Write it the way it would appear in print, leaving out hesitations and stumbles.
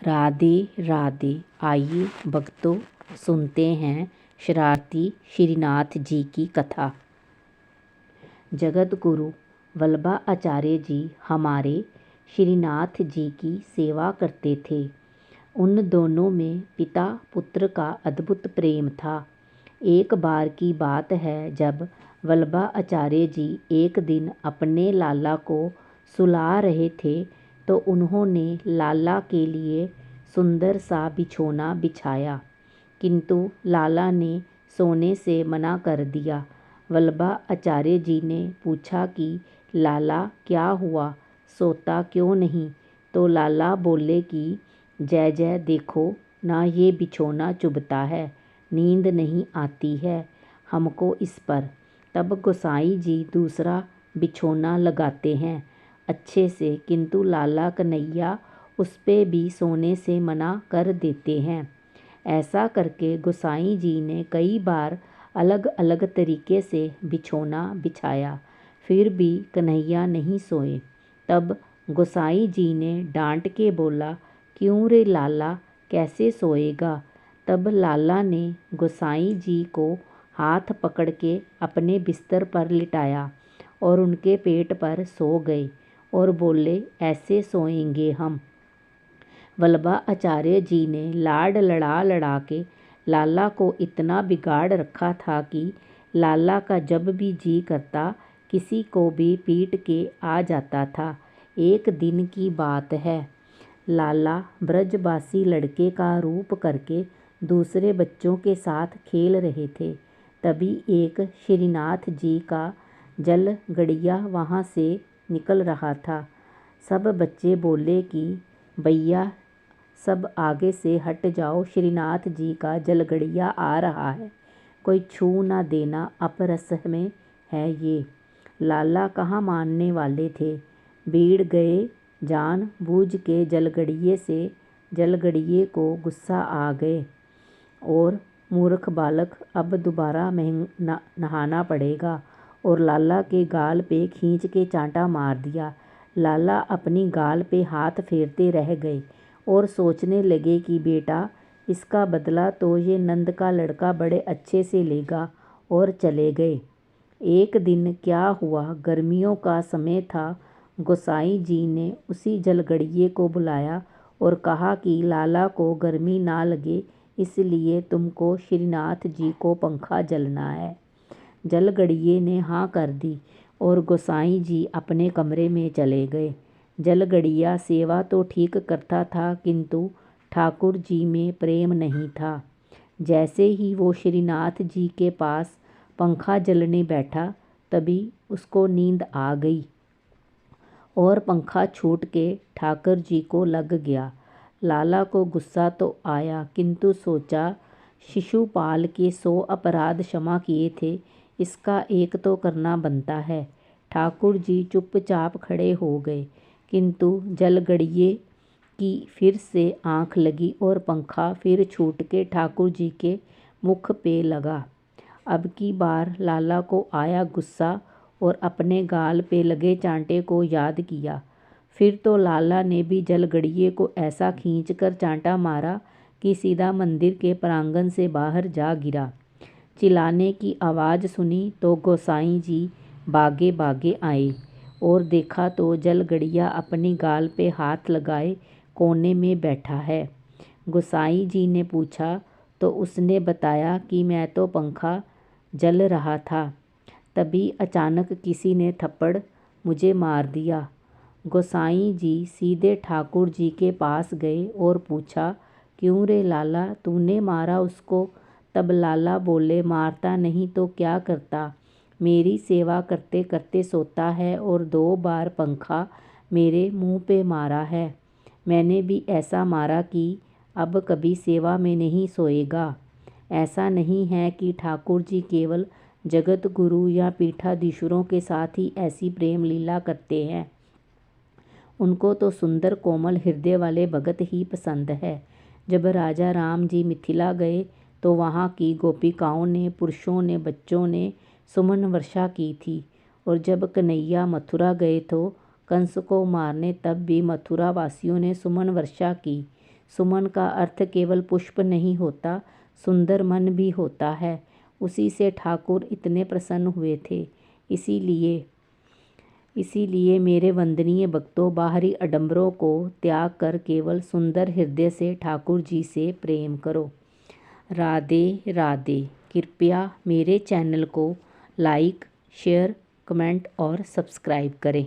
राधे राधे। आइए भक्तों, सुनते हैं शरारती श्रीनाथ जी की कथा। जगत गुरु वल्लभाचार्य जी हमारे श्रीनाथ जी की सेवा करते थे। उन दोनों में पिता पुत्र का अद्भुत प्रेम था। एक बार की बात है, जब वल्लभाचार्य जी एक दिन अपने लाला को सुला रहे थे तो उन्होंने लाला के लिए सुंदर सा बिछौना बिछाया, किंतु लाला ने सोने से मना कर दिया। वल्लभाचार्य जी ने पूछा कि लाला क्या हुआ, सोता क्यों नहीं? तो लाला बोले कि जय जय देखो ना, ये बिछौना चुभता है, नींद नहीं आती है हमको इस पर। तब गोसाई जी दूसरा बिछौना लगाते हैं अच्छे से, किंतु लाला कन्हैया उस पे भी सोने से मना कर देते हैं। ऐसा करके गोसाई जी ने कई बार अलग अलग तरीके से बिछौना बिछाया, फिर भी कन्हैया नहीं सोए। तब गोसाई जी ने डांट के बोला, क्यों रे लाला, कैसे सोएगा? तब लाला ने गोसाई जी को हाथ पकड़ के अपने बिस्तर पर लिटाया और उनके पेट पर सो गए और बोले, ऐसे सोएंगे हम। वल्लभाचार्य जी ने लाड लड़ा लड़ा के लाला को इतना बिगाड़ रखा था कि लाला का जब भी जी करता किसी को भी पीट के आ जाता था। एक दिन की बात है, लाला ब्रजवासी लड़के का रूप करके दूसरे बच्चों के साथ खेल रहे थे। तभी एक श्रीनाथ जी का जल गड़िया वहाँ से निकल रहा था। सब बच्चे बोले कि भैया सब आगे से हट जाओ, श्रीनाथ जी का जलगड़िया आ रहा है, कोई छू ना देना, अपरस में है ये। लाला कहाँ मानने वाले थे, भीड़ गए। जान बूझ के जलगड़िए को गुस्सा आ गए और मूर्ख बालक, अब दोबारा नहाना पड़ेगा, और लाला के गाल पे खींच के चांटा मार दिया। लाला अपनी गाल पे हाथ फेरते रह गए और सोचने लगे कि बेटा, इसका बदला तो ये नंद का लड़का बड़े अच्छे से लेगा, और चले गए। एक दिन क्या हुआ, गर्मियों का समय था। गोसाई जी ने उसी जलगड़िए को बुलाया और कहा कि लाला को गर्मी ना लगे, इसलिए तुमको श्रीनाथ जी को पंखा जलना है। जलगड़िए ने हाँ कर दी और गोसाई जी अपने कमरे में चले गए। जलगड़िया सेवा तो ठीक करता था, किंतु ठाकुर जी में प्रेम नहीं था। जैसे ही वो श्रीनाथ जी के पास पंखा जलने बैठा, तभी उसको नींद आ गई और पंखा छूट के ठाकुर जी को लग गया। लाला को गुस्सा तो आया, किंतु सोचा शिशुपाल के 100 अपराध क्षमा किए थे, इसका एक तो करना बनता है। ठाकुर जी चुपचाप खड़े हो गए, किंतु जलगड़िए की फिर से आंख लगी और पंखा फिर छूट के ठाकुर जी के मुख पे लगा। अब की बार लाला को आया गुस्सा और अपने गाल पे लगे चांटे को याद किया। फिर तो लाला ने भी जलगड़िए को ऐसा खींचकर चांटा मारा कि सीधा मंदिर के प्रांगण से बाहर जा गिरा। चिल्लाने की आवाज़ सुनी तो गोसाई जी भागे भागे आए और देखा तो जलगड़िया अपनी गाल पे हाथ लगाए कोने में बैठा है। गोसाई जी ने पूछा तो उसने बताया कि मैं तो पंखा जल रहा था, तभी अचानक किसी ने थप्पड़ मुझे मार दिया। गोसाई जी सीधे ठाकुर जी के पास गए और पूछा, क्यों रे लाला, तूने मारा उसको? तब लाला बोले, मारता नहीं तो क्या करता, मेरी सेवा करते करते सोता है और 2 बार पंखा मेरे मुंह पे मारा है। मैंने भी ऐसा मारा कि अब कभी सेवा में नहीं सोएगा। ऐसा नहीं है कि ठाकुर जी केवल जगत गुरु या पीठाधीश्वरों के साथ ही ऐसी प्रेम लीला करते हैं, उनको तो सुंदर कोमल हृदय वाले भगत ही पसंद है। जब राजा राम जी मिथिला गए तो वहाँ की गोपिकाओं ने, पुरुषों ने, बच्चों ने सुमन वर्षा की थी, और जब कन्हैया मथुरा गए तो कंस को मारने, तब भी मथुरा वासियों ने सुमन वर्षा की। सुमन का अर्थ केवल पुष्प नहीं होता, सुंदर मन भी होता है। उसी से ठाकुर इतने प्रसन्न हुए थे। इसीलिए मेरे वंदनीय भक्तों, बाहरी आडंबरों को त्याग कर केवल सुंदर हृदय से ठाकुर जी से प्रेम करो। राधे राधे। कृपया मेरे चैनल को लाइक, शेयर, कमेंट और सब्सक्राइब करें।